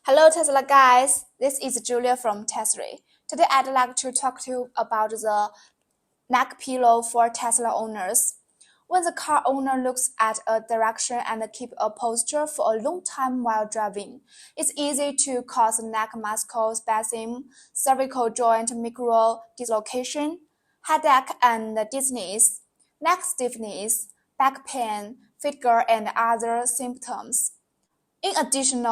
Hello Tesla guys, this is Julia from Tesery. Today I'd like to talk to you about the neck pillow for Tesla owners. When the car owner looks at a direction and keep a posture for a long time while driving, it's easy to cause neck muscle spasm, cervical joint micro dislocation, headache and dizziness, neck stiffness, back pain, fatigue, and other symptoms. In addition,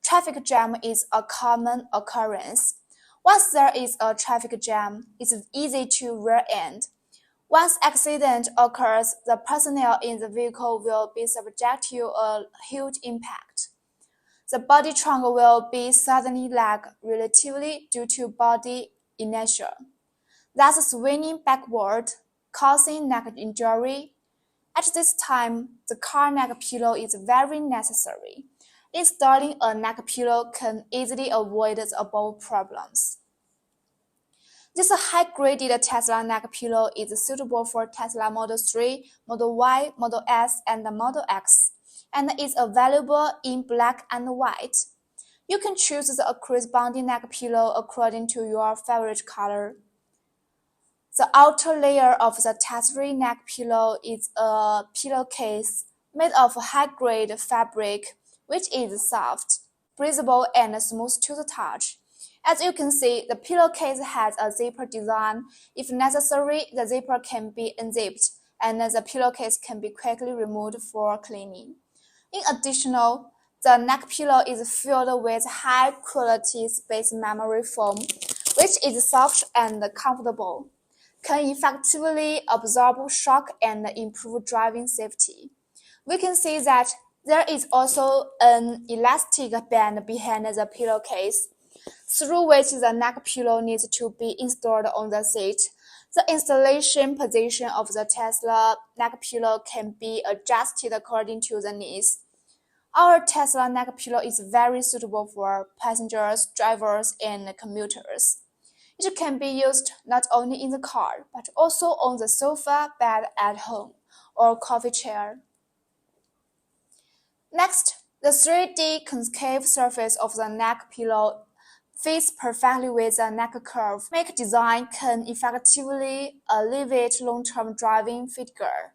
traffic jam is a common occurrence. Once there is a traffic jam, it's easy to rear-end. Once accident occurs, the personnel in the vehicle will be subject to a huge impact. The body trunk will be suddenly lag relatively due to body inertia, thus swinging backward, causing neck injury. At this time, the car neck pillow is very necessary. Installing a neck pillow can easily avoid the above problems. This high-graded Tesla neck pillow is suitable for Tesla Model 3, Model Y, Model S, and Model X, and is available in black and white. You can choose the corresponding neck pillow according to your favorite color. The outer layer of the Tesery neck pillow is a pillowcase made of high-grade fabric, which is soft, breathable, and smooth to the touch. As you can see, the pillowcase has a zipper design. If necessary, the zipper can be unzipped, and the pillowcase can be quickly removed for cleaning. In addition, the neck pillow is filled with high-quality space memory foam, which is soft and comfortable, can effectively absorb shock and improve driving safety. We can see that there is also an elastic band behind the pillowcase, through which the neck pillow needs to be installed on the seat. The installation position of the Tesla neck pillow can be adjusted according to the needs. Our Tesla neck pillow is very suitable for passengers, drivers, and commuters. It can be used not only in the car, but also on the sofa, bed at home, or coffee chair. Next, the 3D concave surface of the neck pillow fits perfectly with the neck curve. Make design can effectively alleviate long-term driving fatigue,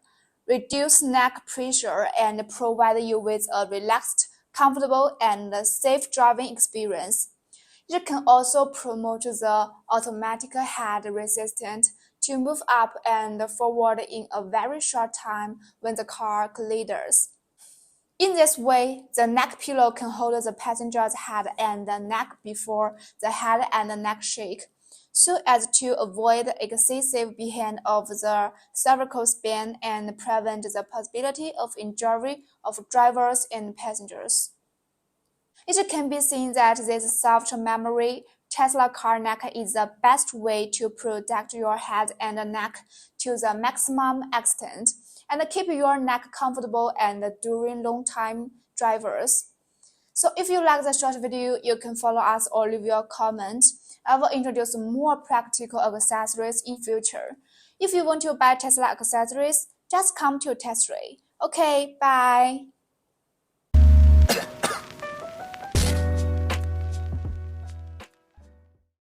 reduce neck pressure, and provide you with a relaxed, comfortable, and safe driving experience. It can also promote the automatic head resistance to move up and forward in a very short time when the car colliders. In this way, the neck pillow can hold the passenger's head and the neck before the head and the neck shake, so as to avoid excessive bend of the cervical spine and prevent the possibility of injury of drivers and passengers. It can be seen that this soft memory Tesla car neck is the best way to protect your head and neck to the maximum extent and keep your neck comfortable and during long time drivers. So if you like the short video, you can follow us or leave your comment. I will introduce more practical accessories in future. If you want to buy Tesla accessories, just come to Tesery. Okay, bye.